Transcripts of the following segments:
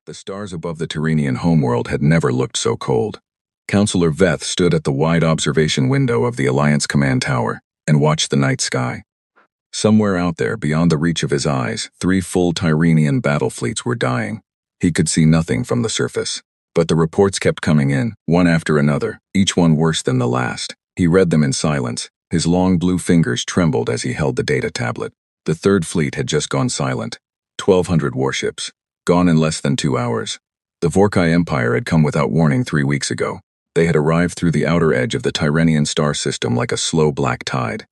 The stars above the Tyrrhenian homeworld had never looked so cold. Counselor Veth stood at the wide observation window of the Alliance Command Tower and watched the night sky. Somewhere out there, beyond the reach of his eyes, 3 full Tyrrhenian battle fleets were dying. He could see nothing from the surface. But the reports kept coming in, one after another, each one worse than the last. He read them in silence. His long blue fingers trembled as he held the data tablet. The 3rd Fleet had just gone silent. 1,200 warships. Gone in less than 2 hours. The Vorkai Empire had come without warning 3 weeks ago. They had arrived through the outer edge of the Tyrrhenian star system like a slow black tide.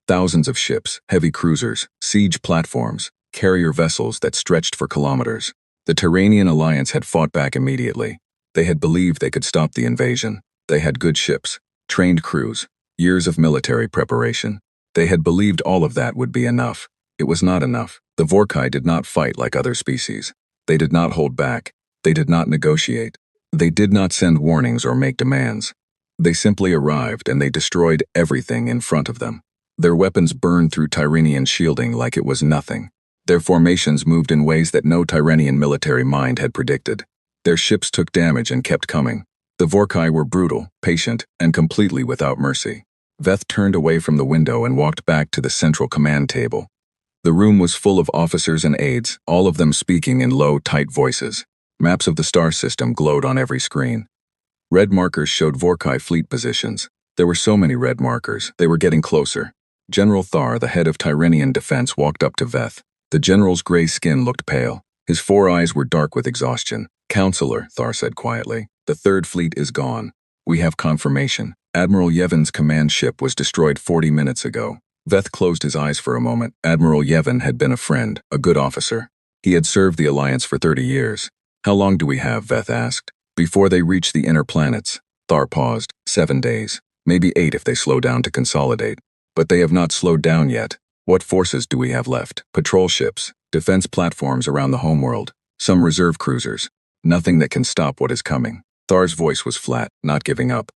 Thousands of ships, heavy cruisers, siege platforms, carrier vessels that stretched for kilometers. The Tyrrhenian Alliance had fought back immediately. They had believed they could stop the invasion. They had good ships, trained crews, years of military preparation. They had believed all of that would be enough. It was not enough. The Vorkai did not fight like other species. They did not hold back. They did not negotiate. They did not send warnings or make demands. They simply arrived and they destroyed everything in front of them. Their weapons burned through Tyrrhenian shielding like it was nothing. Their formations moved in ways that no Tyrrhenian military mind had predicted. Their ships took damage and kept coming. The Vorkai were brutal, patient, and completely without mercy. Veth turned away from the window and walked back to the central command table. The room was full of officers and aides, all of them speaking in low, tight voices. Maps of the star system glowed on every screen. Red markers showed Vorkai fleet positions. There were so many red markers, they were getting closer. General Thar, the head of Tyrrhenian defense, walked up to Veth. The general's gray skin looked pale. His 4 eyes were dark with exhaustion. "Counselor," Thar said quietly, "the 3rd Fleet is gone. We have confirmation. Admiral Yevon's command ship was destroyed 40 minutes ago." Veth closed his eyes for a moment. Admiral Yevon had been a friend, a good officer. He had served the Alliance for 30 years. "How long do we have?" Veth asked. "Before they reach the inner planets." Thar paused. 7 days. Maybe 8 if they slow down to consolidate. But they have not slowed down yet. What forces do we have left? Patrol ships, defense platforms around the homeworld, some reserve cruisers. Nothing that can stop what is coming. Thar's voice was flat, not giving up.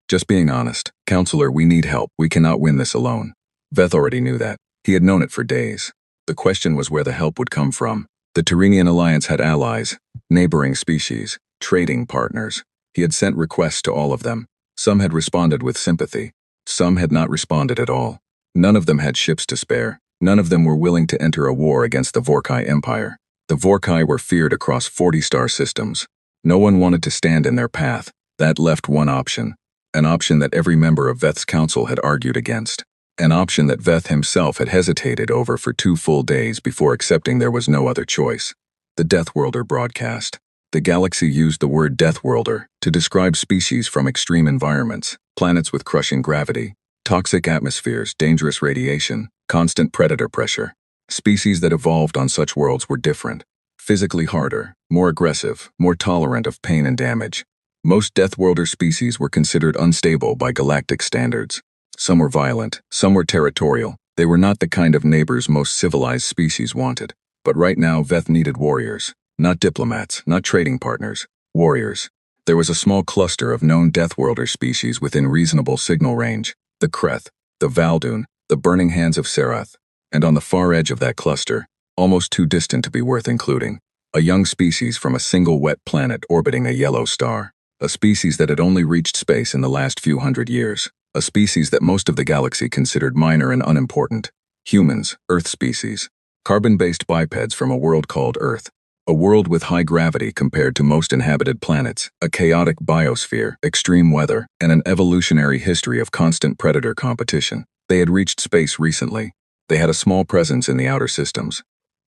"Just being honest. Counselor, we need help. We cannot win this alone." Veth already knew that. He had known it for days. The question was where the help would come from. The Tyrrhenian Alliance had allies, neighboring species, trading partners. He had sent requests to all of them. Some had responded with sympathy. Some had not responded at all. None of them had ships to spare. None of them were willing to enter a war against the Vorkai Empire. The Vorkai were feared across 40 star systems. No one wanted to stand in their path. That left one option. An option that every member of Veth's council had argued against. An option that Veth himself had hesitated over for 2 full days before accepting there was no other choice. The Deathworlder broadcast. The galaxy used the word Deathworlder to describe species from extreme environments, planets with crushing gravity, toxic atmospheres, dangerous radiation, constant predator pressure. Species that evolved on such worlds were different. Physically harder, more aggressive, more tolerant of pain and damage. Most Deathworlder species were considered unstable by galactic standards. Some were violent, some were territorial. They were not the kind of neighbors most civilized species wanted. But right now, Veth needed warriors. Not diplomats, not trading partners. Warriors. There was a small cluster of known Deathworlder species within reasonable signal range. The Kreth, the Valdun, the Burning Hands of Serath. And on the far edge of that cluster, almost too distant to be worth including, a young species from a single wet planet orbiting a yellow star. A species that had only reached space in the last few hundred years. A species that most of the galaxy considered minor and unimportant. Humans, Earth species. Carbon-based bipeds from a world called Earth. A world with high gravity compared to most inhabited planets, a chaotic biosphere, extreme weather, and an evolutionary history of constant predator competition. They had reached space recently. They had a small presence in the outer systems.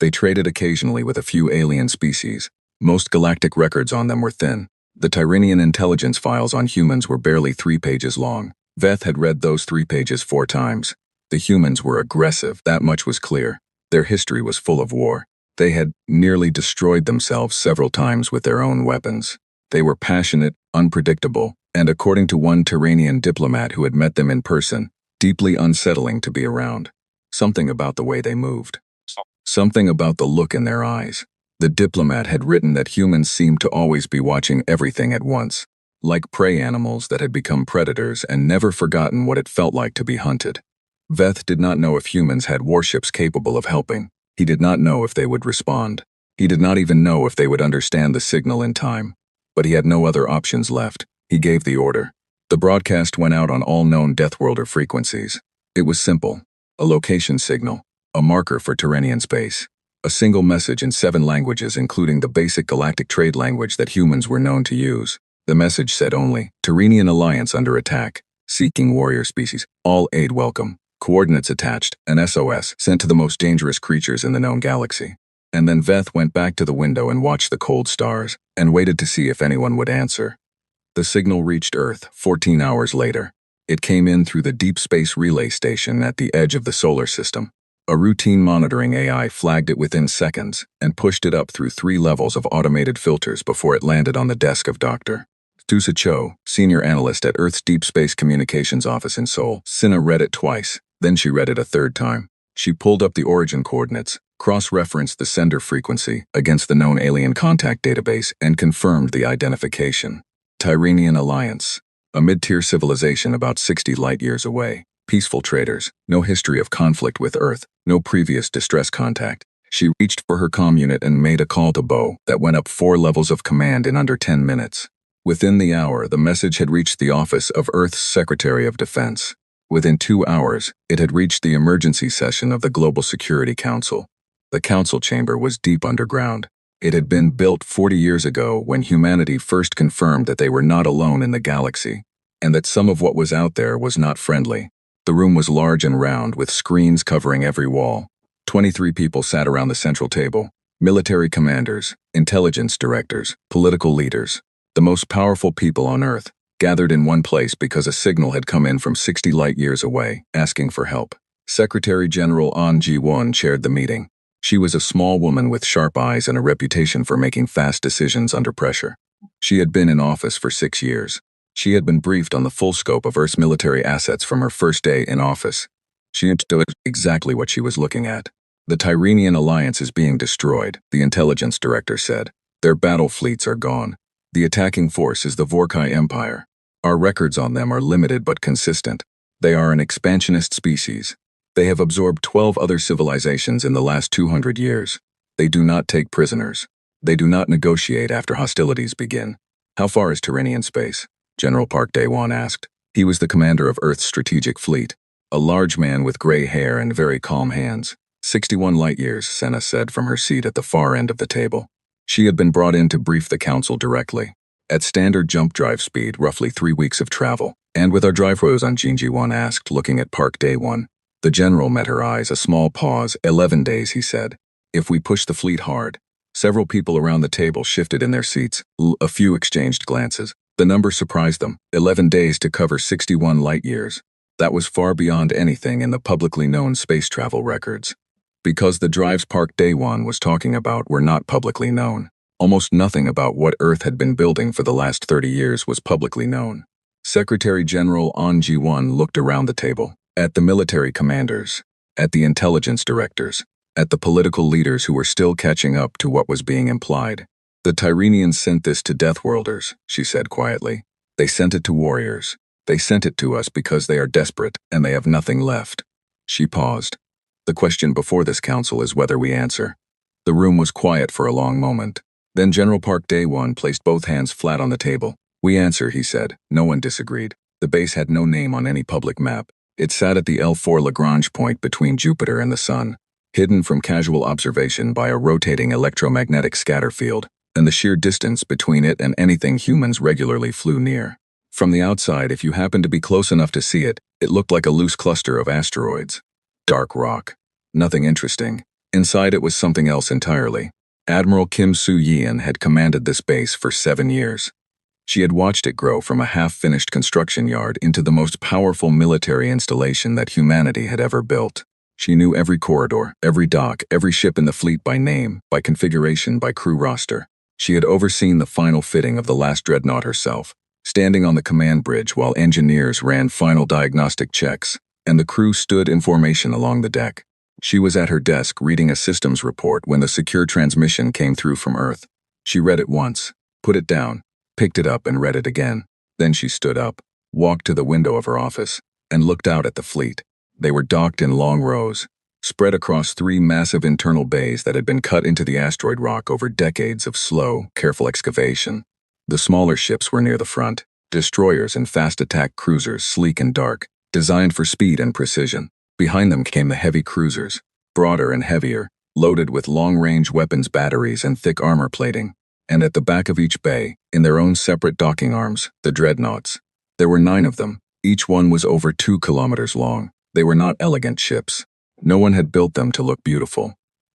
They traded occasionally with a few alien species. Most galactic records on them were thin. The Tyrrhenian intelligence files on humans were barely 3 pages long. Veth had read those 3 pages 4 times. The humans were aggressive, that much was clear. Their history was full of war. They had nearly destroyed themselves several times with their own weapons. They were passionate, unpredictable, and according to one Tyrrhenian diplomat who had met them in person, deeply unsettling to be around. Something about the way they moved. Something about the look in their eyes. The diplomat had written that humans seemed to always be watching everything at once, like prey animals that had become predators and never forgotten what it felt like to be hunted. Veth did not know if humans had warships capable of helping. He did not know if they would respond. He did not even know if they would understand the signal in time. But he had no other options left. He gave the order. The broadcast went out on all known Deathworlder frequencies. It was simple. A location signal. A marker for Tyranian space. A single message in 7 languages, including the basic galactic trade language that humans were known to use. The message said only, Tyranian Alliance under attack. Seeking warrior species. All aid welcome. Coordinates attached. An SOS sent to the most dangerous creatures in the known galaxy. And then Veth went back to the window and watched the cold stars, and waited to see if anyone would answer. The signal reached Earth 14 hours later. It came in through the deep space relay station at the edge of the solar system. A routine monitoring AI flagged it within seconds and pushed it up through 3 levels of automated filters before it landed on the desk of Dr. Tusa Cho, senior analyst at Earth's Deep Space Communications Office in Seoul. Sina read it twice, then she read it a 3rd time. She pulled up the origin coordinates, cross-referenced the sender frequency against the known alien contact database, and confirmed the identification. Tyranian Alliance, a mid-tier civilization about 60 light-years away. Peaceful traders, no history of conflict with Earth, no previous distress contact. She reached for her comm unit and made a call to Bo that went up 4 levels of command in under 10 minutes. Within the hour, the message had reached the office of Earth's Secretary of Defense. Within 2 hours, it had reached the emergency session of the Global Security Council. The council chamber was deep underground. It had been built 40 years ago when humanity first confirmed that they were not alone in the galaxy, and that some of what was out there was not friendly. The room was large and round, with screens covering every wall. 23 people sat around the central table. Military commanders, intelligence directors, political leaders, the most powerful people on Earth, gathered in one place because a signal had come in from 60 light-years away, asking for help. Secretary General An Ji-won chaired the meeting. She was a small woman with sharp eyes and a reputation for making fast decisions under pressure. She had been in office for 6 years. She had been briefed on the full scope of Earth's military assets from her first day in office. She understood exactly what she was looking at. The Tyranian Alliance is being destroyed, the intelligence director said. Their battle fleets are gone. The attacking force is the Vorkai Empire. Our records on them are limited but consistent. They are an expansionist species. They have absorbed 12 other civilizations in the last 200 years. They do not take prisoners. They do not negotiate after hostilities begin. How far is Tyranian space? General Park Dae-won asked. He was the commander of Earth's strategic fleet, a large man with gray hair and very calm hands. 61 light-years, Senna said from her seat at the far end of the table. She had been brought in to brief the council directly. At standard jump drive speed, roughly 3 weeks of travel. And with our drive rows on, Jin Ji-won asked, looking at Park Dae-won. The general met her eyes, a small pause. 11 days, he said. If we push the fleet hard. Several people around the table shifted in their seats. A few exchanged glances. The number surprised them. 11 days to cover 61 light-years. That was far beyond anything in the publicly known space travel records. Because the drives Park Dae-won was talking about were not publicly known. Almost nothing about what Earth had been building for the last 30 years was publicly known. Secretary General An Ji-won looked around the table, at the military commanders, at the intelligence directors, at the political leaders who were still catching up to what was being implied. The Tyranians sent this to Deathworlders, she said quietly. They sent it to warriors. They sent it to us because they are desperate and they have nothing left. She paused. The question before this council is whether we answer. The room was quiet for a long moment. Then General Park Dae-won placed both hands flat on the table. We answer, he said. No one disagreed. The base had no name on any public map. It sat at the L4 Lagrange point between Jupiter and the Sun, hidden from casual observation by a rotating electromagnetic scatter field, and the sheer distance between it and anything humans regularly flew near. From the outside, if you happened to be close enough to see it, it looked like a loose cluster of asteroids. Dark rock. Nothing interesting. Inside it was something else entirely. Admiral Kim Soo-yeon had commanded this base for 7 years. She had watched it grow from a half-finished construction yard into the most powerful military installation that humanity had ever built. She knew every corridor, every dock, every ship in the fleet by name, by configuration, by crew roster. She had overseen the final fitting of the last dreadnought herself, standing on the command bridge while engineers ran final diagnostic checks, and the crew stood in formation along the deck. She was at her desk reading a systems report when the secure transmission came through from Earth. She read it once, put it down, picked it up and read it again. Then she stood up, walked to the window of her office, and looked out at the fleet. They were docked in long rows. spread across 3 massive internal bays that had been cut into the asteroid rock over decades of slow, careful excavation. The smaller ships were near the front, destroyers and fast attack cruisers, sleek and dark, designed for speed and precision. Behind them came the heavy cruisers, broader and heavier, loaded with long-range weapons batteries and thick armor plating. And at the back of each bay, in their own separate docking arms, the dreadnoughts. There were 9 of them. Each one was over 2 kilometers long. They were not elegant ships. No one had built them to look beautiful.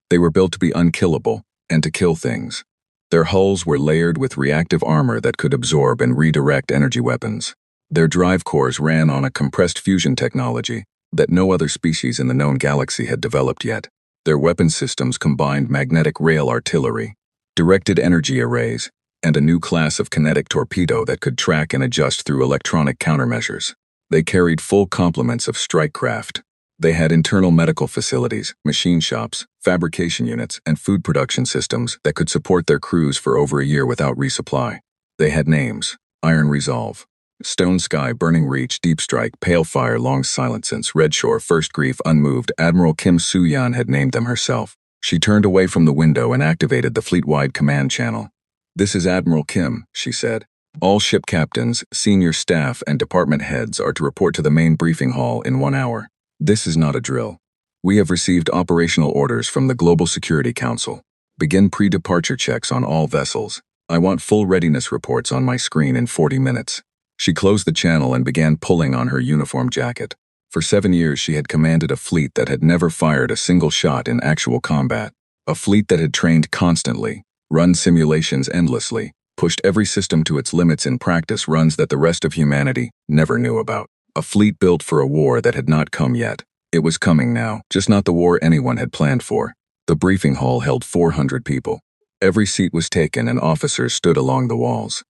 They were built to be unkillable and to kill things. Their hulls were layered with reactive armor that could absorb and redirect energy weapons. Their drive cores ran on a compressed fusion technology that no other species in the known galaxy had developed yet. Their weapon systems combined magnetic rail artillery, directed energy arrays, and a new class of kinetic torpedo that could track and adjust through electronic countermeasures. They carried full complements of strike craft. They had internal medical facilities, machine shops, fabrication units, and food production systems that could support their crews for over a year without resupply. They had names: Iron Resolve, Stone Sky, Burning Reach, Deep Strike, Pale Fire, Long Silencence, Red Shore, First Grief, Unmoved. Admiral Kim Soo-yeon had named them herself. She turned away from the window and activated the fleet-wide command channel. "This is Admiral Kim," she said. "All ship captains, senior staff, and department heads are to report to the main briefing hall in 1 hour. This is not a drill. We have received operational orders from the Global Security Council. Begin pre-departure checks on all vessels. I want full readiness reports on my screen in 40 minutes. She closed the channel and began pulling on her uniform jacket. For 7 years she had commanded a fleet that had never fired a single shot in actual combat. A fleet that had trained constantly, run simulations endlessly, pushed every system to its limits in practice runs that the rest of humanity never knew about. A fleet built for a war that had not come yet. It was coming now, just not the war anyone had planned for. The briefing hall held 400 people. Every seat was taken and officers stood along the walls.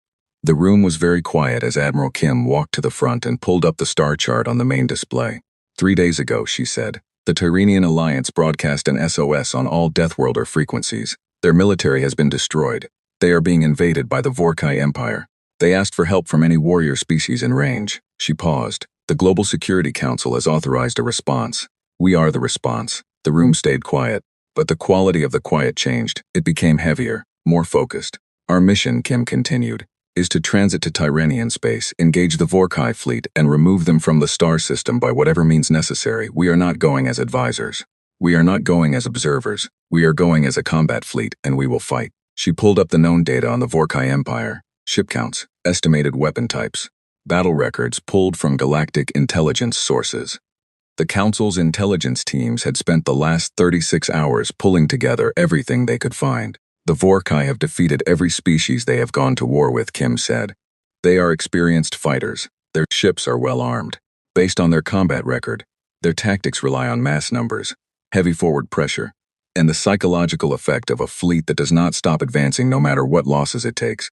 The room was very quiet as Admiral Kim walked to the front and pulled up the star chart on the main display. 3 days ago, she said, the Tyrrhenian Alliance broadcast an SOS on all Deathworlder frequencies. Their military has been destroyed. They are being invaded by the Vorkai Empire. They asked for help from any warrior species in range. She paused. The Global Security Council has authorized a response. We are the response. The room stayed quiet, but the quality of the quiet changed. It became heavier, more focused. Our mission, Kim continued, is to transit to Tyrrhenian space, engage the Vorkai fleet, and remove them from the star system by whatever means necessary. We are not going as advisors. We are not going as observers. We are going as a combat fleet, and we will fight. She pulled up the known data on the Vorkai Empire. Ship counts, estimated weapon types, battle records pulled from galactic intelligence sources. The Council's intelligence teams had spent the last 36 hours pulling together everything they could find. The Vorkai have defeated every species they have gone to war with, Kim said. They are experienced fighters. Their ships are well armed. Based on their combat record, their tactics rely on mass numbers, heavy forward pressure, and the psychological effect of a fleet that does not stop advancing no matter what losses it takes.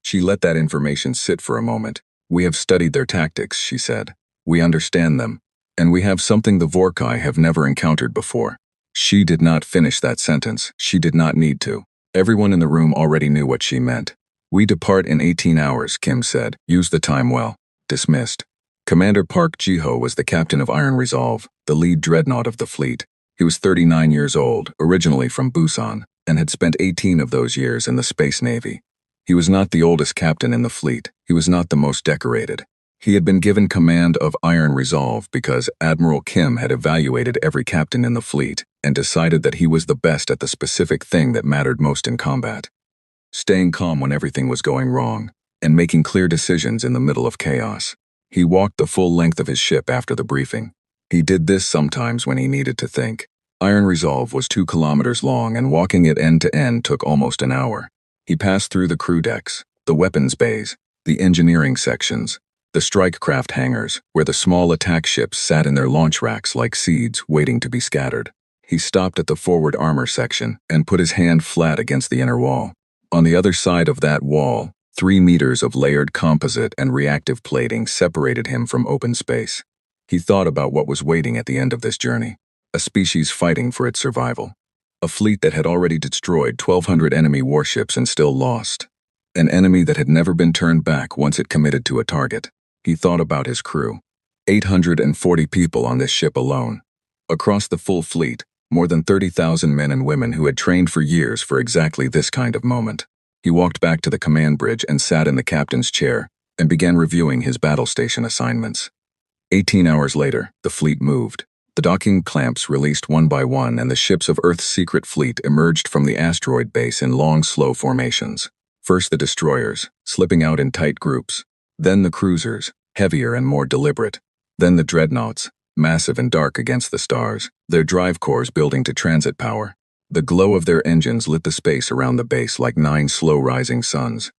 She let that information sit for a moment. We have studied their tactics, she said. We understand them, and we have something the Vorkai have never encountered before. She did not finish that sentence. She did not need to. Everyone in the room already knew what she meant. We depart in 18 hours, Kim said. Use the time well. Dismissed. Commander Park Ji-ho was the captain of Iron Resolve, the lead dreadnought of the fleet. He was 39 years old, originally from Busan, and had spent 18 of those years in the Space Navy. He was not the oldest captain in the fleet. He was not the most decorated. He had been given command of Iron Resolve because Admiral Kim had evaluated every captain in the fleet and decided that he was the best at the specific thing that mattered most in combat. Staying calm when everything was going wrong, and making clear decisions in the middle of chaos. He walked the full length of his ship after the briefing. He did this sometimes when he needed to think. Iron Resolve was 2 kilometers long, and walking it end to end took almost an hour. He passed through the crew decks, the weapons bays, the engineering sections, the strike craft hangars, where the small attack ships sat in their launch racks like seeds waiting to be scattered. He stopped at the forward armor section and put his hand flat against the inner wall. On the other side of that wall, 3 meters of layered composite and reactive plating separated him from open space. He thought about what was waiting at the end of this journey. A species fighting for its survival. A fleet that had already destroyed 1,200 enemy warships and still lost. An enemy that had never been turned back once it committed to a target. He thought about his crew. 840 people on this ship alone. Across the full fleet, more than 30,000 men and women who had trained for years for exactly this kind of moment. He walked back to the command bridge and sat in the captain's chair and began reviewing his battle station assignments. 18 hours later, the fleet moved. The docking clamps released one by one, and the ships of Earth's secret fleet emerged from the asteroid base in long, slow formations. First the destroyers, slipping out in tight groups. Then the cruisers, heavier and more deliberate. Then the dreadnoughts, massive and dark against the stars, their drive cores building to transit power. The glow of their engines lit the space around the base like 9 slow-rising suns.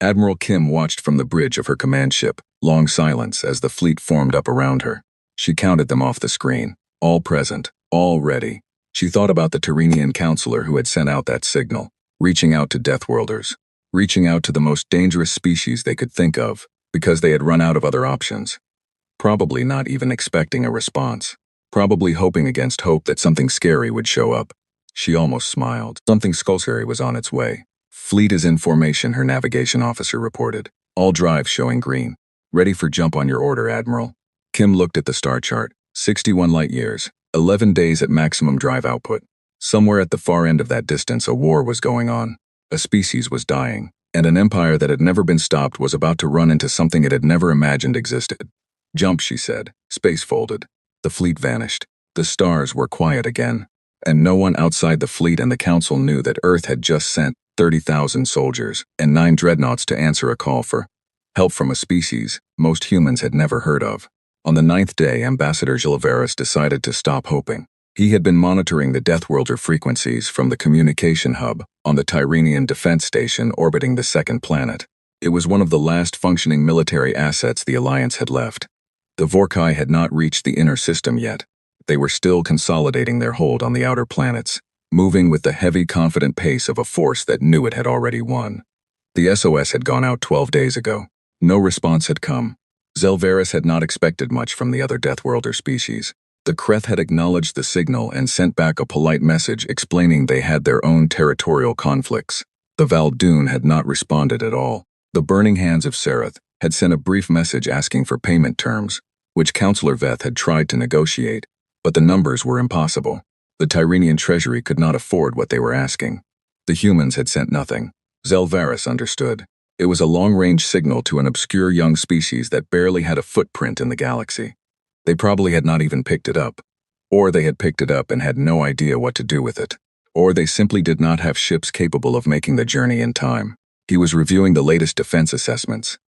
Admiral Kim watched from the bridge of her command ship, long silence as the fleet formed up around her. She counted them off the screen, all present, all ready. She thought about the Tyrrhenian counselor who had sent out that signal, reaching out to Deathworlders, reaching out to the most dangerous species they could think of, because they had run out of other options. Probably not even expecting a response. Probably hoping against hope that something scary would show up. She almost smiled. Something scary was on its way. Fleet is in formation, her navigation officer reported. All drives showing green. Ready for jump on your order, Admiral. Kim looked at the star chart. 61 light years, 11 days at maximum drive output. Somewhere at the far end of that distance, a war was going on. A species was dying, and an empire that had never been stopped was about to run into something it had never imagined existed. Jump, she said. Space folded. The fleet vanished. The stars were quiet again. And no one outside the fleet and the council knew that Earth had just sent 30,000 soldiers and 9 dreadnoughts to answer a call for help from a species most humans had never heard of. On the 9th day, Ambassador Gilveris decided to stop hoping. He had been monitoring the Deathworlder frequencies from the communication hub on the Tyrrhenian defense station orbiting the second planet. It was one of the last functioning military assets the Alliance had left. The Vorkai had not reached the inner system yet. They were still consolidating their hold on the outer planets, moving with the heavy, confident pace of a force that knew it had already won. The SOS had gone out 12 days ago. No response had come. Zelveris had not expected much from the other Deathworlder species. The Kreth had acknowledged the signal and sent back a polite message explaining they had their own territorial conflicts. The Valdoon had not responded at all. The Burning Hands of Sereth had sent a brief message asking for payment terms, which Counselor Veth had tried to negotiate, but the numbers were impossible. The Tyrrhenian treasury could not afford what they were asking. The humans had sent nothing. Zelveris understood. It was a long-range signal to an obscure young species that barely had a footprint in the galaxy. They probably had not even picked it up. Or they had picked it up and had no idea what to do with it. Or they simply did not have ships capable of making the journey in time. He was reviewing the latest defense assessments,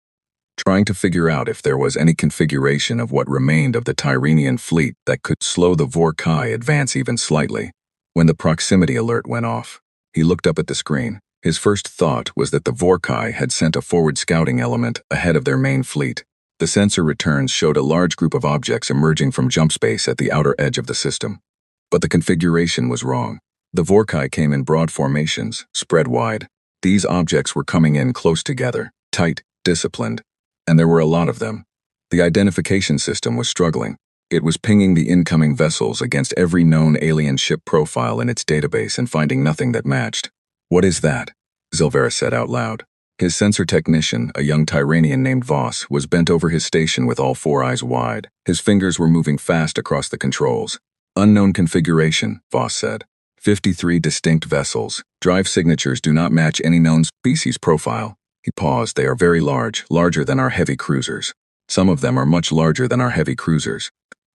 trying to figure out if there was any configuration of what remained of the Tyrrhenian fleet that could slow the Vorkai advance even slightly. When the proximity alert went off, he looked up at the screen. His first thought was that the Vorkai had sent a forward scouting element ahead of their main fleet. The sensor returns showed a large group of objects emerging from jump space at the outer edge of the system. But the configuration was wrong. The Vorkai came in broad formations, spread wide. These objects were coming in close together, tight, disciplined, and there were a lot of them. The identification system was struggling. It was pinging the incoming vessels against every known alien ship profile in its database and finding nothing that matched. "What is that?" Zelveris said out loud. His sensor technician, a young Tyrrhenian named Voss, was bent over his station with all 4 eyes wide. His fingers were moving fast across the controls. "Unknown configuration," Voss said. 53 distinct vessels. Drive signatures do not match any known species profile. He paused. "They are very large, larger than our heavy cruisers. Some of them are much larger than our heavy cruisers."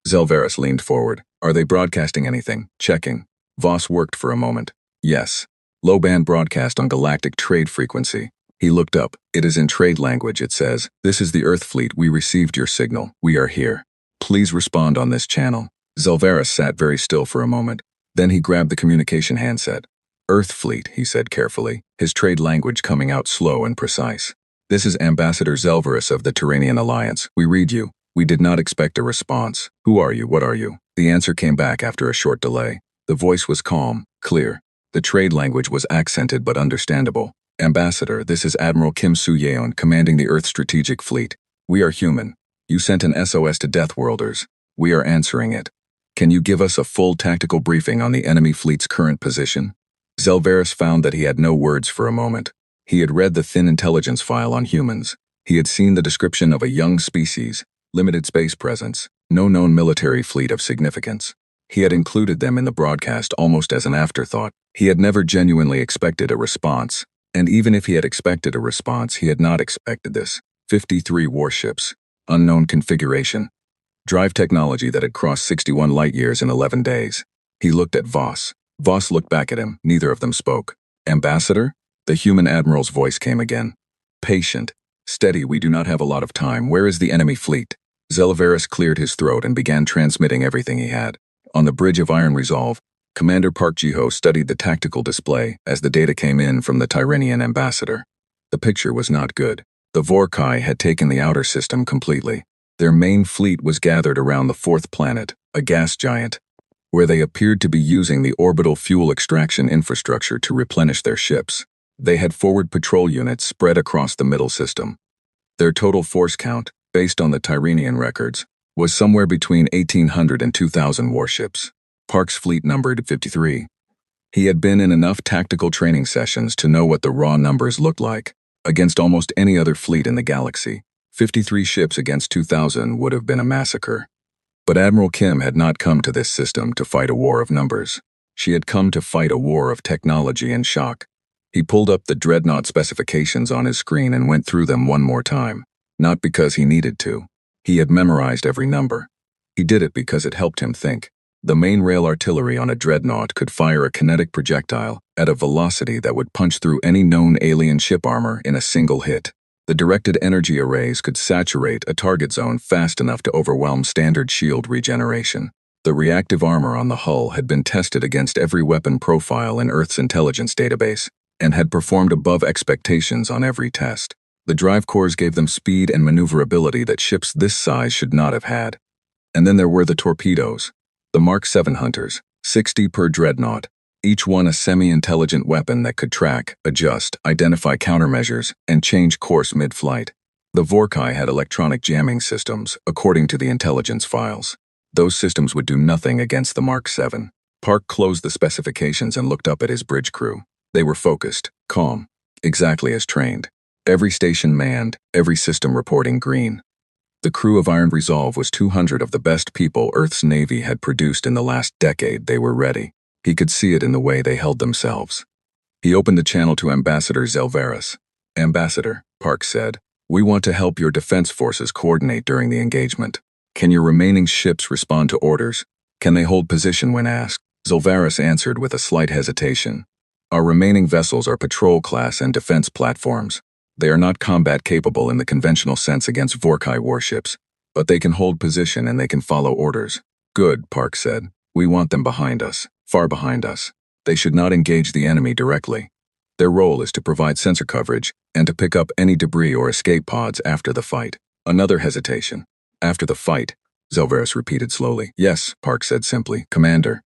Zelveris leaned forward. "Are they broadcasting anything?" "Checking." Voss worked for a moment. "Yes. Low-band broadcast on galactic trade frequency." He looked up. "It is in trade language, it says. This is the Earth fleet. We received your signal. We are here. Please respond on this channel." Zelveris sat very still for a moment. Then he grabbed the communication handset. "Earth fleet," he said carefully, his trade language coming out slow and precise. "This is Ambassador Zelveris of the Tyrrhenian Alliance. We read you. We did not expect a response. Who are you? What are you?" The answer came back after a short delay. The voice was calm, clear. The trade language was accented but understandable. "Ambassador, this is Admiral Kim Su-yeon, commanding the Earth Strategic Fleet. We are human. You sent an SOS to Deathworlders. We are answering it. Can you give us a full tactical briefing on the enemy fleet's current position?" Zelveris found that he had no words for a moment. He had read the thin intelligence file on humans. He had seen the description of a young species, limited space presence, no known military fleet of significance. He had included them in the broadcast almost as an afterthought. He had never genuinely expected a response, and even if he had expected a response, he had not expected this. 53 warships, unknown configuration, drive technology that had crossed 61 light-years in 11 days. He looked at Voss. Voss looked back at him. Neither of them spoke. Ambassador? The human admiral's voice came again. Patient. Steady, we do not have a lot of time. Where is the enemy fleet? Zelvaris cleared his throat and began transmitting everything he had. On the bridge of Iron Resolve, Commander Park Jiho studied the tactical display as the data came in from the Tyranian ambassador. The picture was not good. The Vorkai had taken the outer system completely. Their main fleet was gathered around the fourth planet, a gas giant, where they appeared to be using the orbital fuel extraction infrastructure to replenish their ships. They had forward patrol units spread across the middle system. Their total force count, based on the Tyranian records, was somewhere between 1,800 and 2,000 warships. Park's fleet numbered 53. He had been in enough tactical training sessions to know what the raw numbers looked like. Against almost any other fleet in the galaxy, 53 ships against 2,000 would have been a massacre. But Admiral Kim had not come to this system to fight a war of numbers. She had come to fight a war of technology and shock. He pulled up the Dreadnought specifications on his screen and went through them one more time, not because he needed to. He had memorized every number. He did it because it helped him think. The main rail artillery on a Dreadnought could fire a kinetic projectile at a velocity that would punch through any known alien ship armor in a single hit. The directed energy arrays could saturate a target zone fast enough to overwhelm standard shield regeneration. The reactive armor on the hull had been tested against every weapon profile in Earth's intelligence database, and had performed above expectations on every test. The drive cores gave them speed and maneuverability that ships this size should not have had. And then there were the torpedoes. The Mark 7 Hunters, 60 per dreadnought, each one a semi-intelligent weapon that could track, adjust, identify countermeasures, and change course mid-flight. The Vorkai had electronic jamming systems, according to the intelligence files. Those systems would do nothing against the Mark 7. Park closed the specifications and looked up at his bridge crew. They were focused, calm, exactly as trained. Every station manned, every system reporting green. The crew of Iron Resolve was 200 of the best people Earth's Navy had produced in the last decade. They were ready. He could see it in the way they held themselves. He opened the channel to Ambassador Zelvaris. Ambassador, Park said, we want to help your defense forces coordinate during the engagement. Can your remaining ships respond to orders? Can they hold position when asked? Zelvaris answered with a slight hesitation. Our remaining vessels are patrol class and defense platforms. They are not combat capable in the conventional sense against Vorkai warships, but they can hold position and they can follow orders. Good, Park said. We want them behind us, far behind us. They should not engage the enemy directly. Their role is to provide sensor coverage and to pick up any debris or escape pods after the fight. Another hesitation. After the fight, Zelvaris repeated slowly. Yes, Park said simply. Commander,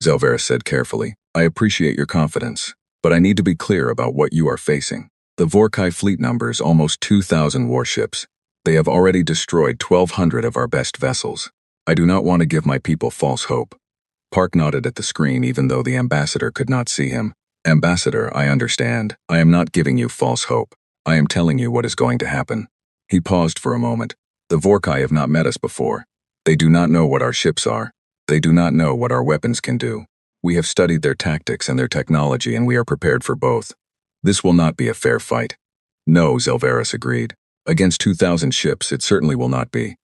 Zelvaris said carefully, I appreciate your confidence, but I need to be clear about what you are facing. The Vorkai fleet numbers almost 2,000 warships. They have already destroyed 1,200 of our best vessels. I do not want to give my people false hope. Park nodded at the screen even though the ambassador could not see him. Ambassador, I understand. I am not giving you false hope. I am telling you what is going to happen. He paused for a moment. The Vorkai have not met us before. They do not know what our ships are. They do not know what our weapons can do. We have studied their tactics and their technology and we are prepared for both. This will not be a fair fight. No, Zelvaris agreed. Against 2,000 ships, it certainly will not be.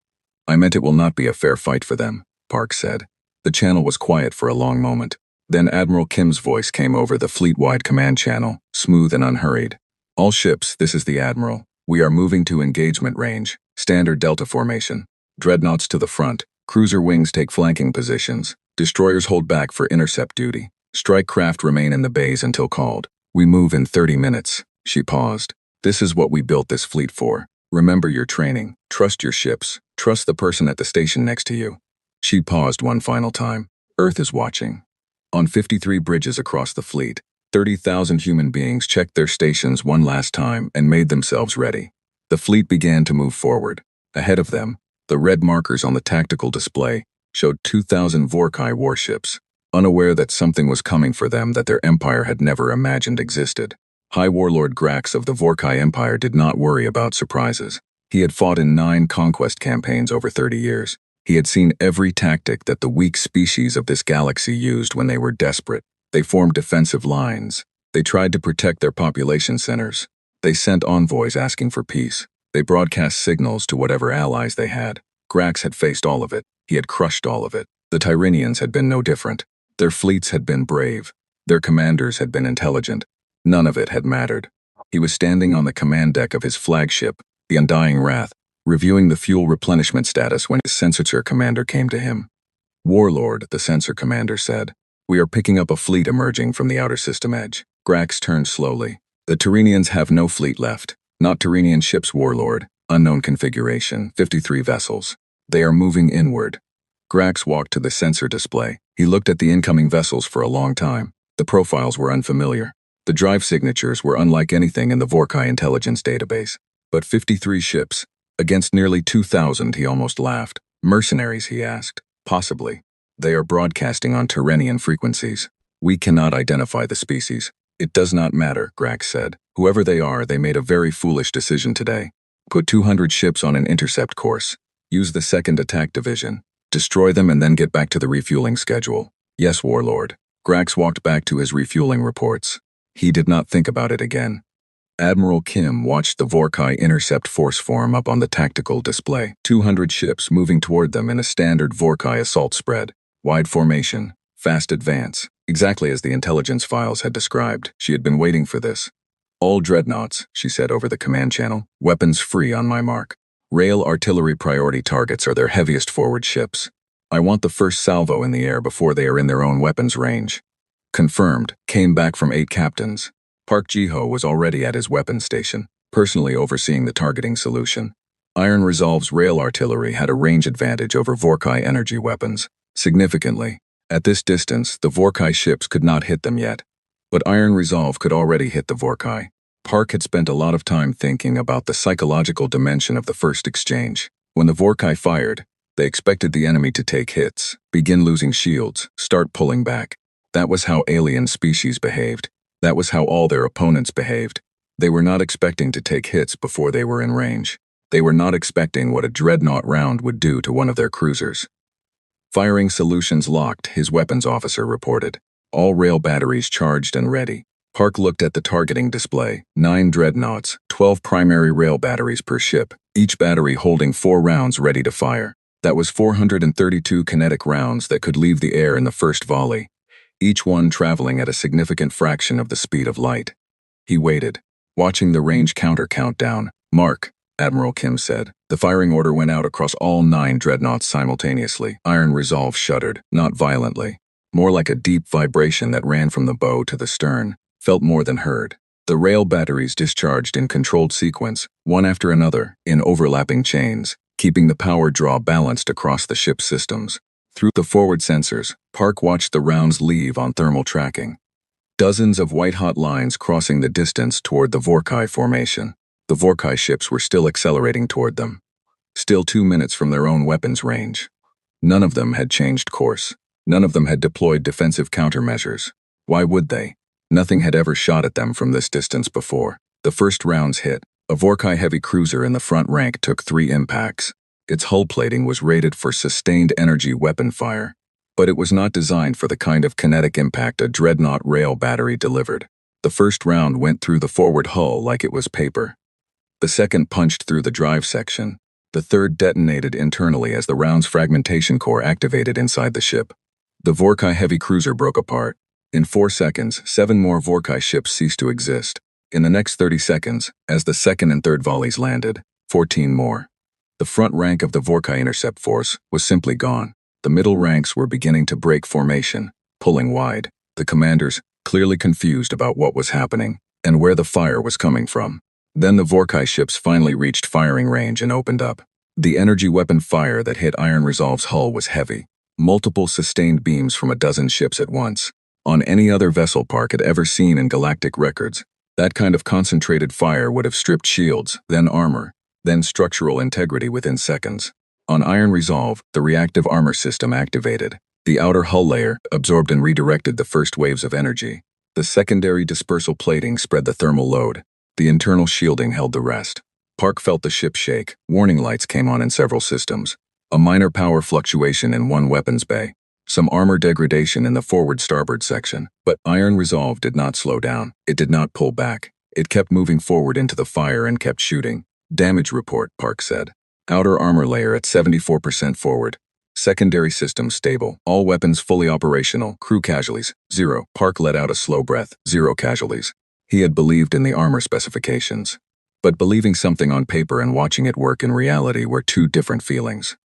I meant it will not be a fair fight for them, Park said. The channel was quiet for a long moment. Then Admiral Kim's voice came over the fleet-wide command channel, smooth and unhurried. All ships, this is the Admiral. We are moving to engagement range, standard Delta formation. Dreadnoughts to the front. Cruiser wings take flanking positions. Destroyers hold back for intercept duty. Strike craft remain in the bays until called. We move in 30 minutes. She paused. This is what we built this fleet for. Remember your training. Trust your ships. Trust the person at the station next to you. She paused one final time. Earth is watching. On 53 bridges across the fleet, 30,000 human beings checked their stations one last time and made themselves ready. The fleet began to move forward. Ahead of them, the red markers on the tactical display showed 2,000 Vorkai warships, unaware that something was coming for them that their empire had never imagined existed. High Warlord Grax of the Vorkai Empire did not worry about surprises. He had fought in 9 conquest campaigns over 30 years. He had seen every tactic that the weak species of this galaxy used when they were desperate. They formed defensive lines. They tried to protect their population centers. They sent envoys asking for peace. They broadcast signals to whatever allies they had. Grax had faced all of it. He had crushed all of it. The Tyranians had been no different. Their fleets had been brave. Their commanders had been intelligent. None of it had mattered. He was standing on the command deck of his flagship, the Undying Wrath, reviewing the fuel replenishment status when his sensor commander came to him. "Warlord," the sensor commander said, "we are picking up a fleet emerging from the outer system edge." Grax turned slowly. "The Tyranians have no fleet left. Not Tyranian ships, Warlord. Unknown configuration, 53 vessels. They are moving inward." Grax walked to the sensor display. He looked at the incoming vessels for a long time. The profiles were unfamiliar. The drive signatures were unlike anything in the Vorkai intelligence database. But 53 ships. Against nearly 2,000, he almost laughed. "Mercenaries?" he asked. "Possibly. They are broadcasting on Tyranian frequencies. We cannot identify the species." "It does not matter," Grax said. "Whoever they are, they made a very foolish decision today. Put 200 ships on an intercept course. Use the 2nd Attack Division. Destroy them and then get back to the refueling schedule." "Yes, Warlord." Grax walked back to his refueling reports. He did not think about it again. Admiral Kim watched the Vorkai intercept force form up on the tactical display. 200 ships moving toward them in a standard Vorkai assault spread. Wide formation, fast advance, exactly as the intelligence files had described. She had been waiting for this. "All dreadnoughts," she said over the command channel. "Weapons free on my mark. Rail artillery priority targets are their heaviest forward ships. I want the first salvo in the air before they are in their own weapons range." "Confirmed," came back from 8 captains. Park Jiho was already at his weapons station, personally overseeing the targeting solution. Iron Resolve's rail artillery had a range advantage over Vorkai energy weapons. Significantly, at this distance, the Vorkai ships could not hit them yet. But Iron Resolve could already hit the Vorkai. Park had spent a lot of time thinking about the psychological dimension of the first exchange. When the Vorkai fired, they expected the enemy to take hits, begin losing shields, start pulling back. That was how alien species behaved. That was how all their opponents behaved. They were not expecting to take hits before they were in range. They were not expecting what a dreadnought round would do to one of their cruisers. "Firing solutions locked," his weapons officer reported. "All rail batteries charged and ready." Park looked at the targeting display. 9 dreadnoughts, 12 primary rail batteries per ship, each battery holding 4 rounds ready to fire. That was 432 kinetic rounds that could leave the air in the first volley, each one traveling at a significant fraction of the speed of light. He waited, watching the range counter count down. "Mark," Admiral Kim said. The firing order went out across all 9 dreadnoughts simultaneously. Iron Resolve shuddered, not violently. More like a deep vibration that ran from the bow to the stern, felt more than heard. The rail batteries discharged in controlled sequence, one after another, in overlapping chains, keeping the power draw balanced across the ship's systems. Through the forward sensors, Park watched the rounds leave on thermal tracking. Dozens of white-hot lines crossing the distance toward the Vorkai formation. The Vorkai ships were still accelerating toward them. Still 2 minutes from their own weapons range. None of them had changed course. None of them had deployed defensive countermeasures. Why would they? Nothing had ever shot at them from this distance before. The first rounds hit. A Vorkai heavy cruiser in the front rank took 3 impacts. Its hull plating was rated for sustained energy weapon fire, but it was not designed for the kind of kinetic impact a dreadnought rail battery delivered. The first round went through the forward hull like it was paper. The second punched through the drive section. The third detonated internally as the round's fragmentation core activated inside the ship. The Vorkai heavy cruiser broke apart. In 4 seconds, 7 more Vorkai ships ceased to exist. In the next 30 seconds, as the second and third volleys landed, 14 more. The front rank of the Vorkai intercept force was simply gone. The middle ranks were beginning to break formation, pulling wide. The commanders, clearly confused about what was happening and where the fire was coming from. Then the Vorkai ships finally reached firing range and opened up. The energy weapon fire that hit Iron Resolve's hull was heavy. Multiple sustained beams from a dozen ships at once. On any other vessel Park had ever seen in galactic records, that kind of concentrated fire would have stripped shields, then armor, then structural integrity within seconds. On Iron Resolve, the reactive armor system activated. The outer hull layer absorbed and redirected the first waves of energy. The secondary dispersal plating spread the thermal load. The internal shielding held the rest. Park felt the ship shake. Warning lights came on in several systems. A minor power fluctuation in one weapons bay. Some armor degradation in the forward starboard section. But Iron Resolve did not slow down. It did not pull back. It kept moving forward into the fire and kept shooting. Damage report, Park said. Outer armor layer at 74% forward. Secondary systems stable. All weapons fully operational. Crew casualties, 0. Park let out a slow breath. 0 casualties. He had believed in the armor specifications. But believing something on paper and watching it work in reality were two different feelings.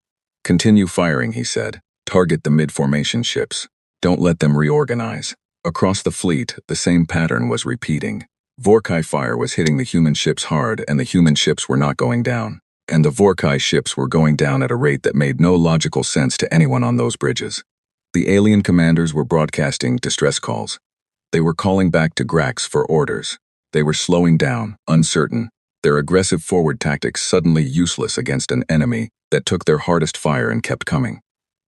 Continue firing, he said. Target the mid-formation ships. Don't let them reorganize. Across the fleet, the same pattern was repeating. Vorkai fire was hitting the human ships hard, and the human ships were not going down. And the Vorkai ships were going down at a rate that made no logical sense to anyone on those bridges. The alien commanders were broadcasting distress calls. They were calling back to Grax for orders. They were slowing down, uncertain, their aggressive forward tactics suddenly useless against an enemy that took their hardest fire and kept coming.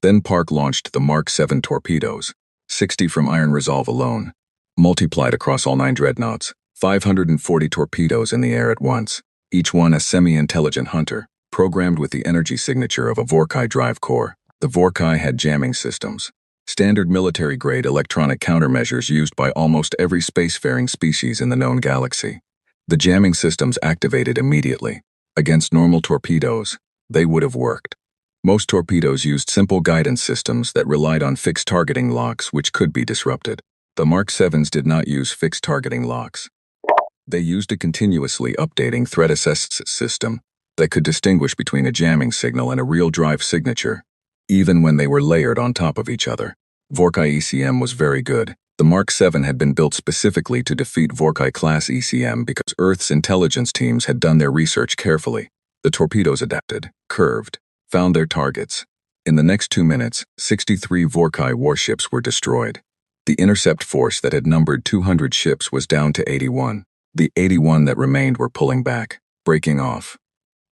Then Park launched the Mark 7 torpedoes, 60 from Iron Resolve alone, multiplied across all 9 dreadnoughts, 540 torpedoes in the air at once, each one a semi-intelligent hunter, programmed with the energy signature of a Vorkai drive core. The Vorkai had jamming systems, standard military-grade electronic countermeasures used by almost every spacefaring species in the known galaxy. The jamming systems activated immediately. Against normal torpedoes, they would have worked. Most torpedoes used simple guidance systems that relied on fixed targeting locks which could be disrupted. The Mark 7s did not use fixed targeting locks. They used a continuously updating threat assist system that could distinguish between a jamming signal and a real drive signature, even when they were layered on top of each other. Vorkai ECM was very good. The Mark 7 had been built specifically to defeat Vorkai-class ECM because Earth's intelligence teams had done their research carefully. The torpedoes adapted, curved, found their targets. In the next 2 minutes, 63 Vorkai warships were destroyed. The intercept force that had numbered 200 ships was down to 81. The 81 that remained were pulling back, breaking off.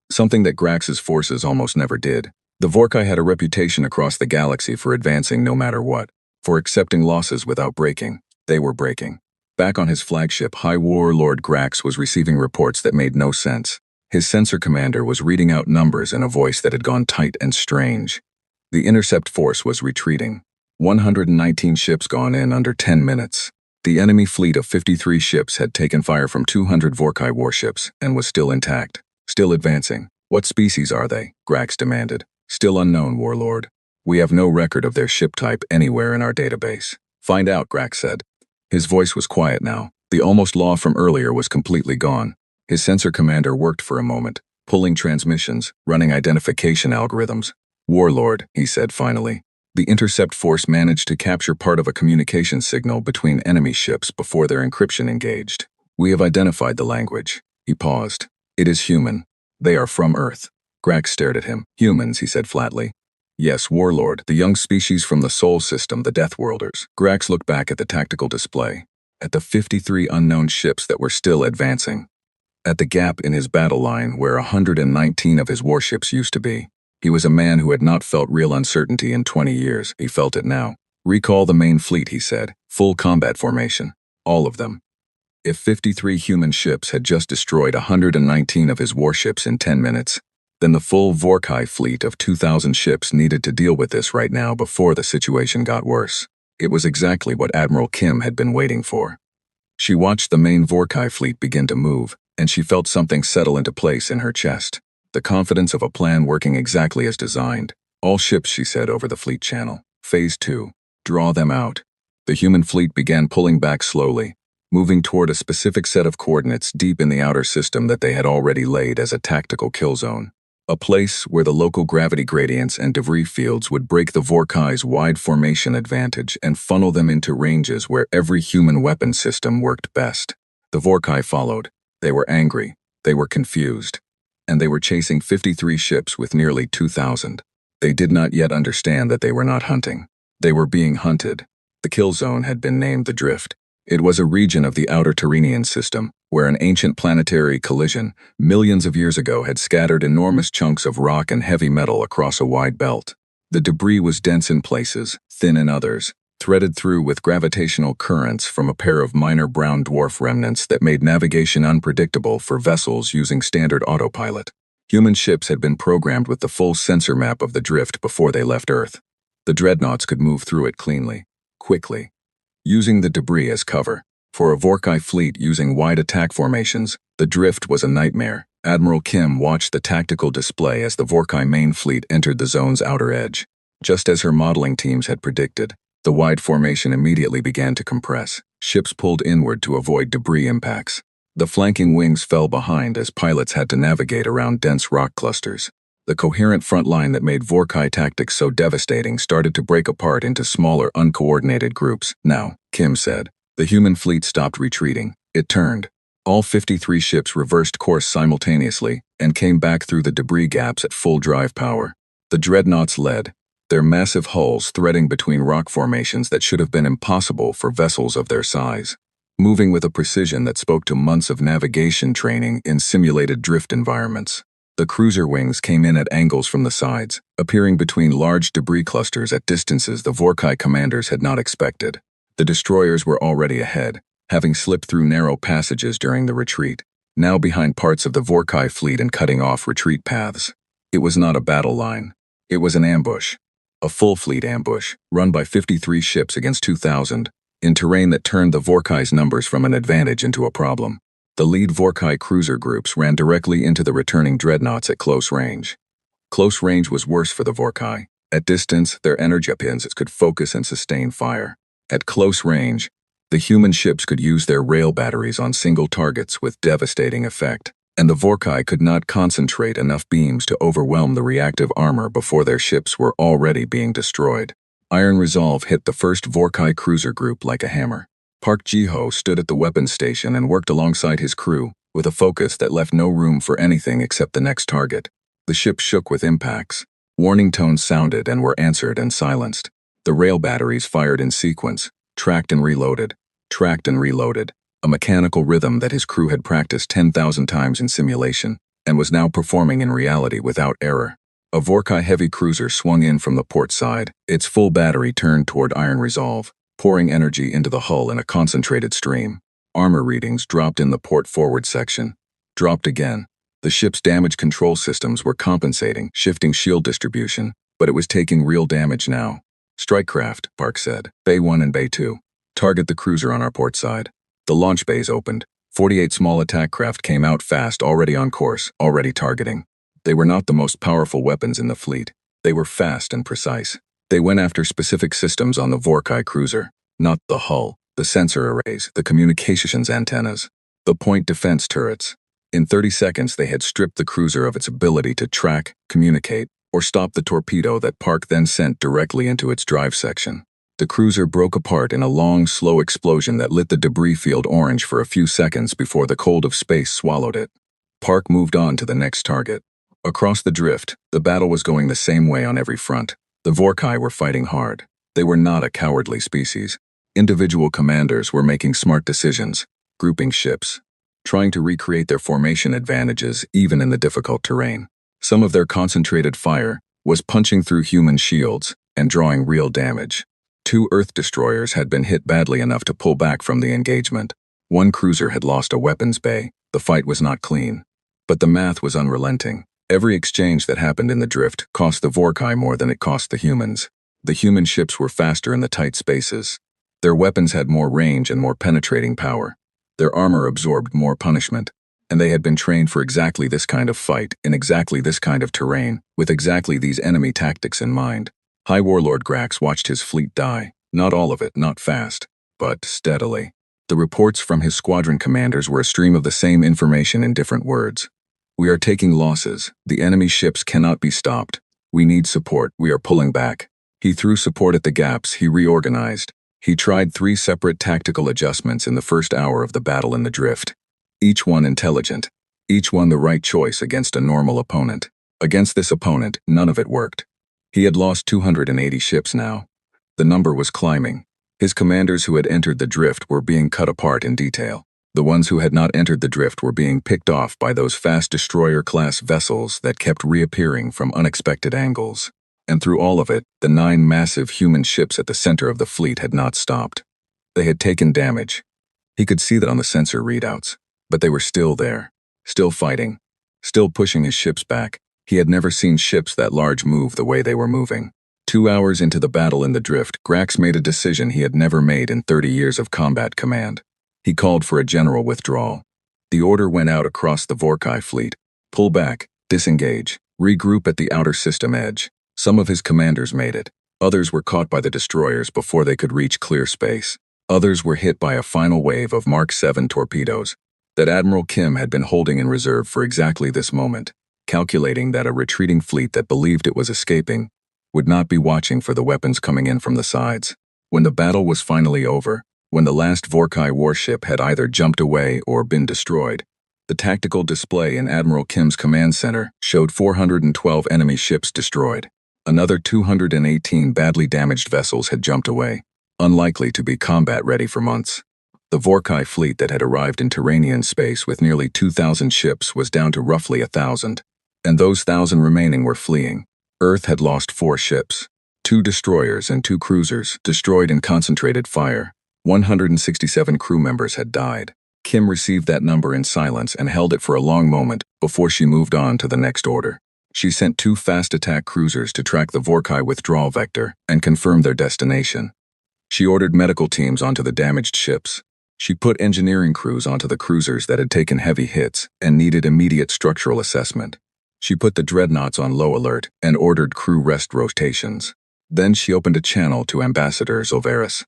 Something that Grax's forces almost never did. The Vorkai had a reputation across the galaxy for advancing no matter what, for accepting losses without breaking. They were breaking. Back on his flagship, High Warlord Grax was receiving reports that made no sense. His sensor commander was reading out numbers in a voice that had gone tight and strange. The intercept force was retreating. 119 ships gone in under 10 minutes. The enemy fleet of 53 ships had taken fire from 200 Vorkai warships and was still intact, still advancing. What species are they? Grax demanded. Still unknown, Warlord. We have no record of their ship type anywhere in our database. Find out, Grax said. His voice was quiet now. The almost law from earlier was completely gone. His sensor commander worked for a moment, pulling transmissions, running identification algorithms. Warlord, he said finally. The intercept force managed to capture part of a communication signal between enemy ships before their encryption engaged. We have identified the language. He paused. It is human. They are from Earth. Grax stared at him. Humans, he said flatly. Yes, Warlord, the young species from the Sol system, the Deathworlders. Grax looked back at the tactical display, at the 53 unknown ships that were still advancing, at the gap in his battle line where 119 of his warships used to be. He was a man who had not felt real uncertainty in 20 years. He felt it now. Recall the main fleet, he said. Full combat formation. All of them. If 53 human ships had just destroyed 119 of his warships in 10 minutes, then the full Vorkai fleet of 2,000 ships needed to deal with this right now before the situation got worse. It was exactly what Admiral Kim had been waiting for. She watched the main Vorkai fleet begin to move, and she felt something settle into place in her chest. The confidence of a plan working exactly as designed. All ships, she said over the fleet channel. Phase 2. Draw them out. The human fleet began pulling back slowly, moving toward a specific set of coordinates deep in the outer system that they had already laid as a tactical kill zone. A place where the local gravity gradients and debris fields would break the Vorkai's wide formation advantage and funnel them into ranges where every human weapon system worked best. The Vorkai followed. They were angry. They were confused. And they were chasing 53 ships with nearly 2,000. They did not yet understand that they were not hunting. They were being hunted. The kill zone had been named the Drift. It was a region of the outer Tyrrhenian system, where an ancient planetary collision, millions of years ago, had scattered enormous chunks of rock and heavy metal across a wide belt. The debris was dense in places, thin in others, threaded through with gravitational currents from a pair of minor brown dwarf remnants that made navigation unpredictable for vessels using standard autopilot. Human ships had been programmed with the full sensor map of the drift before they left Earth. The dreadnoughts could move through it cleanly, quickly, using the debris as cover. For a Vorkai fleet using wide attack formations, the drift was a nightmare. Admiral Kim watched the tactical display as the Vorkai main fleet entered the zone's outer edge. Just as her modeling teams had predicted, the wide formation immediately began to compress. Ships pulled inward to avoid debris impacts. The flanking wings fell behind as pilots had to navigate around dense rock clusters. The coherent front line that made Vorkai tactics so devastating started to break apart into smaller, uncoordinated groups. Now, Kim said, the human fleet stopped retreating. It turned. All 53 ships reversed course simultaneously and came back through the debris gaps at full drive power. The dreadnoughts led, their massive hulls threading between rock formations that should have been impossible for vessels of their size, moving with a precision that spoke to months of navigation training in simulated drift environments. The cruiser wings came in at angles from the sides, appearing between large debris clusters at distances the Vorkai commanders had not expected. The destroyers were already ahead, having slipped through narrow passages during the retreat, now behind parts of the Vorkai fleet and cutting off retreat paths. It was not a battle line. It was an ambush. A full fleet ambush, run by 53 ships against 2,000, in terrain that turned the Vorkai's numbers from an advantage into a problem. The lead Vorkai cruiser groups ran directly into the returning dreadnoughts at close range. Close range was worse for the Vorkai. At distance, their energy weapons could focus and sustain fire. At close range, the human ships could use their rail batteries on single targets with devastating effect, and the Vorkai could not concentrate enough beams to overwhelm the reactive armor before their ships were already being destroyed. Iron Resolve hit the first Vorkai cruiser group like a hammer. Park Ji-ho stood at the weapons station and worked alongside his crew, with a focus that left no room for anything except the next target. The ship shook with impacts. Warning tones sounded and were answered and silenced. The rail batteries fired in sequence, tracked and reloaded, a mechanical rhythm that his crew had practiced 10,000 times in simulation, and was now performing in reality without error. A Vorkai heavy cruiser swung in from the port side, its full battery turned toward Iron Resolve, pouring energy into the hull in a concentrated stream. Armor readings dropped in the port forward section. Dropped again. The ship's damage control systems were compensating, shifting shield distribution, but it was taking real damage now. Strike craft, Park said. Bay 1 and Bay 2. Target the cruiser on our port side. The launch bays opened. 48 small attack craft came out fast, already on course, already targeting. They were not the most powerful weapons in the fleet. They were fast and precise. They went after specific systems on the Vorkai cruiser, not the hull, the sensor arrays, the communications antennas, the point defense turrets. In 30 seconds, they had stripped the cruiser of its ability to track, communicate, or stop the torpedo that Park then sent directly into its drive section. The cruiser broke apart in a long, slow explosion that lit the debris field orange for a few seconds before the cold of space swallowed it. Park moved on to the next target. Across the drift, the battle was going the same way on every front. The Vorkai were fighting hard. They were not a cowardly species. Individual commanders were making smart decisions, grouping ships, trying to recreate their formation advantages even in the difficult terrain. Some of their concentrated fire was punching through human shields and drawing real damage. 2 Earth destroyers had been hit badly enough to pull back from the engagement. 1 cruiser had lost a weapons bay. The fight was not clean. But the math was unrelenting. Every exchange that happened in the drift cost the Vorkai more than it cost the humans. The human ships were faster in the tight spaces. Their weapons had more range and more penetrating power. Their armor absorbed more punishment. And they had been trained for exactly this kind of fight, in exactly this kind of terrain, with exactly these enemy tactics in mind. High Warlord Grax watched his fleet die. Not all of it, not fast, but steadily. The reports from his squadron commanders were a stream of the same information in different words. We are taking losses. The enemy ships cannot be stopped. We need support. We are pulling back. He threw support at the gaps. He reorganized. He tried 3 separate tactical adjustments in the first hour of the battle in the drift. Each one intelligent. Each one the right choice against a normal opponent. Against this opponent, none of it worked. He had lost 280 ships now. The number was climbing. His commanders who had entered the drift were being cut apart in detail. The ones who had not entered the drift were being picked off by those fast destroyer-class vessels that kept reappearing from unexpected angles. And through all of it, the 9 massive human ships at the center of the fleet had not stopped. They had taken damage. He could see that on the sensor readouts. But they were still there, still fighting, still pushing his ships back. He had never seen ships that large move the way they were moving. 2 hours into the battle in the drift, Grax made a decision he had never made in 30 years of combat command. He called for a general withdrawal. The order went out across the Vorkai fleet. Pull back, disengage, regroup at the outer system edge. Some of his commanders made it. Others were caught by the destroyers before they could reach clear space. Others were hit by a final wave of Mark 7 torpedoes that Admiral Kim had been holding in reserve for exactly this moment, calculating that a retreating fleet that believed it was escaping would not be watching for the weapons coming in from the sides. When the battle was finally over, when the last Vorkai warship had either jumped away or been destroyed, the tactical display in Admiral Kim's command center showed 412 enemy ships destroyed. Another 218 badly damaged vessels had jumped away, unlikely to be combat-ready for months. The Vorkai fleet that had arrived in Terranian space with nearly 2,000 ships was down to roughly 1,000, and those 1,000 remaining were fleeing. Earth had lost 4 ships, 2 destroyers and 2 cruisers, destroyed in concentrated fire. 167 crew members had died. Kim received that number in silence and held it for a long moment before she moved on to the next order. She sent 2 fast attack cruisers to track the Vorkai withdrawal vector and confirm their destination. She ordered medical teams onto the damaged ships. She put engineering crews onto the cruisers that had taken heavy hits and needed immediate structural assessment. She put the dreadnoughts on low alert and ordered crew rest rotations. Then she opened a channel to Ambassador Zilveris.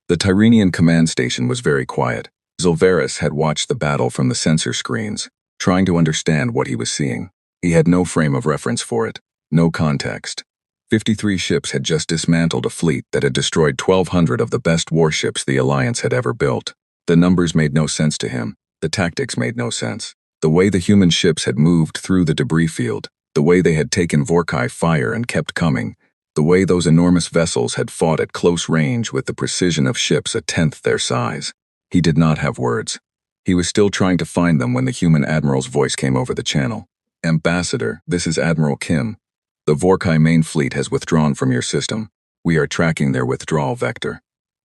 The Tyrrhenian command station was very quiet. Zilveris had watched the battle from the sensor screens, trying to understand what he was seeing. He had no frame of reference for it, no context. 53 ships had just dismantled a fleet that had destroyed 1,200 of the best warships the Alliance had ever built. The numbers made no sense to him. The tactics made no sense. The way the human ships had moved through the debris field, the way they had taken Vorkai fire and kept coming, the way those enormous vessels had fought at close range with the precision of ships a tenth their size. He did not have words. He was still trying to find them when the human admiral's voice came over the channel. Ambassador, this is Admiral Kim. The Vorkai main fleet has withdrawn from your system. We are tracking their withdrawal vector.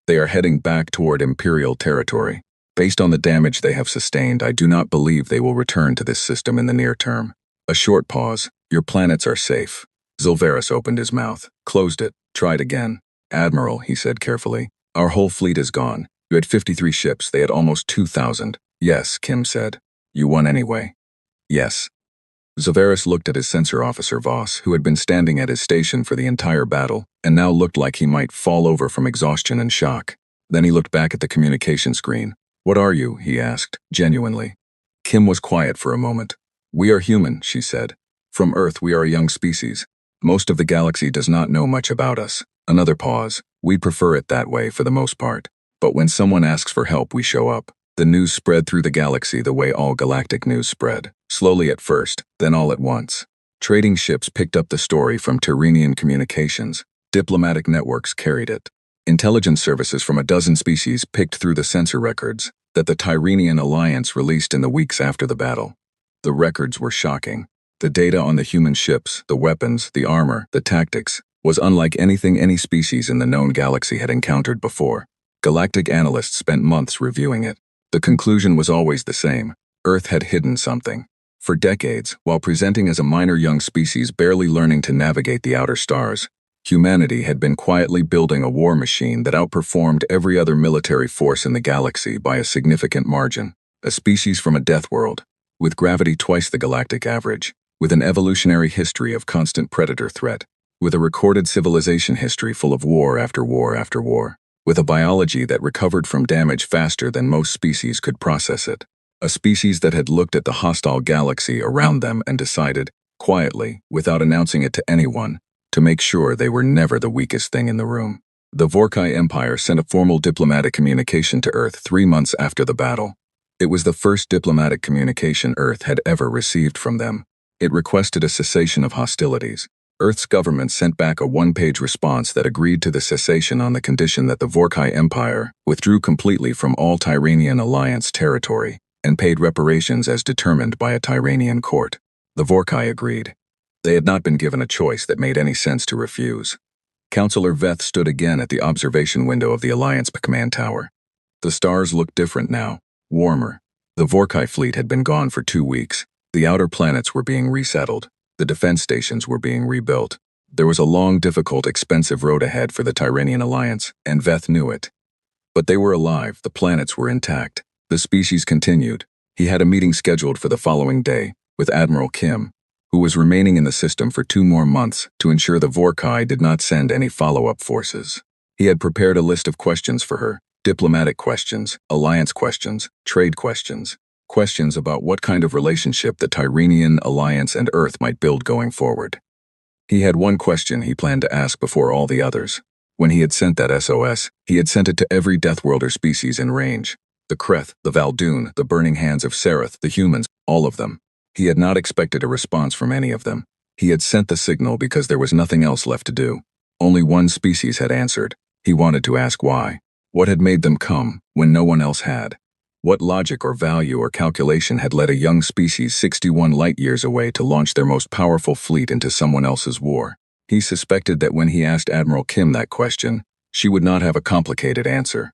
They are heading back toward Imperial territory. Based on the damage they have sustained, I do not believe they will return to this system in the near term. A short pause. Your planets are safe. Zilveris opened his mouth, closed it, tried again. Admiral, he said carefully, our whole fleet is gone. You had 53 ships, they had almost 2,000. Yes, Kim said. You won anyway. Yes. Zilveris looked at his sensor officer Voss, who had been standing at his station for the entire battle, and now looked like he might fall over from exhaustion and shock. Then he looked back at the communication screen. What are you? He asked, genuinely. Kim was quiet for a moment. We are human, she said. From Earth, we are a young species. Most of the galaxy does not know much about us. Another pause. We prefer it that way for the most part. But when someone asks for help, we show up. The news spread through the galaxy the way all galactic news spread. Slowly at first, then all at once. Trading ships picked up the story from Tyrrhenian communications. Diplomatic networks carried it. Intelligence services from a dozen species picked through the sensor records that the Tyrrhenian Alliance released in the weeks after the battle. The records were shocking. The data on the human ships, the weapons, the armor, the tactics, was unlike anything any species in the known galaxy had encountered before. Galactic analysts spent months reviewing it. The conclusion was always the same. Earth had hidden something. For decades, while presenting as a minor young species barely learning to navigate the outer stars, humanity had been quietly building a war machine that outperformed every other military force in the galaxy by a significant margin. A species from a death world, with gravity twice the galactic average, with an evolutionary history of constant predator threat, with a recorded civilization history full of war after war after war, with a biology that recovered from damage faster than most species could process it. A species that had looked at the hostile galaxy around them and decided, quietly, without announcing it to anyone, to make sure they were never the weakest thing in the room. The Vorkai Empire sent a formal diplomatic communication to Earth 3 months after the battle. It was the first diplomatic communication Earth had ever received from them. It requested a cessation of hostilities. Earth's government sent back a 1-page response that agreed to the cessation on the condition that the Vorkai Empire withdrew completely from all Tyrrhenian Alliance territory and paid reparations as determined by a Tyrrhenian court. The Vorkai agreed. They had not been given a choice that made any sense to refuse. Counselor Veth stood again at the observation window of the Alliance command tower. The stars looked different now, warmer. The Vorkai fleet had been gone for 2 weeks. The outer planets were being resettled. The defense stations were being rebuilt. There was a long, difficult, expensive road ahead for the Tyranian Alliance, and Veth knew it. But they were alive, the planets were intact. The species continued. He had a meeting scheduled for the following day with Admiral Kim, who was remaining in the system for 2 more months to ensure the Vorkai did not send any follow-up forces. He had prepared a list of questions for her: diplomatic questions, alliance questions, trade questions, questions about what kind of relationship the Tyranian Alliance and Earth might build going forward. He had one question he planned to ask before all the others. When he had sent that SOS, he had sent it to every Deathworlder species in range. The Kreth, the Valdoon, the Burning Hands of Sereth, the humans, all of them. He had not expected a response from any of them. He had sent the signal because there was nothing else left to do. Only one species had answered. He wanted to ask why. What had made them come when no one else had? What logic or value or calculation had led a young species 61 light-years away to launch their most powerful fleet into someone else's war? He suspected that when he asked Admiral Kim that question, she would not have a complicated answer.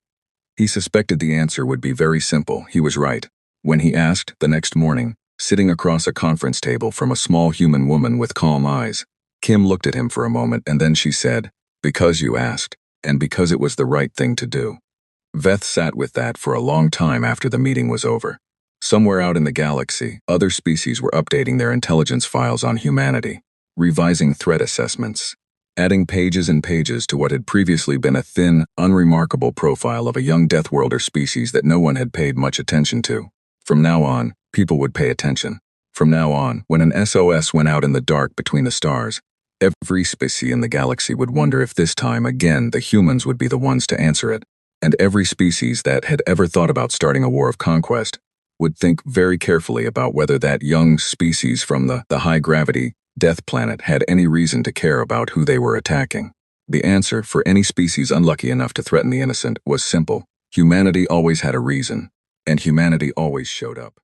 He suspected the answer would be very simple. He was right. When he asked, the next morning, sitting across a conference table from a small human woman with calm eyes, Kim looked at him for a moment and then she said, "Because you asked, and because it was the right thing to do." Veth sat with that for a long time after the meeting was over. Somewhere out in the galaxy, other species were updating their intelligence files on humanity, revising threat assessments, adding pages and pages to what had previously been a thin, unremarkable profile of a young Deathworlder species that no one had paid much attention to. From now on, people would pay attention. From now on, when an SOS went out in the dark between the stars, every species in the galaxy would wonder if this time again the humans would be the ones to answer it. And every species that had ever thought about starting a war of conquest would think very carefully about whether that young species from the high-gravity death planet had any reason to care about who they were attacking. The answer for any species unlucky enough to threaten the innocent was simple. Humanity always had a reason, and humanity always showed up.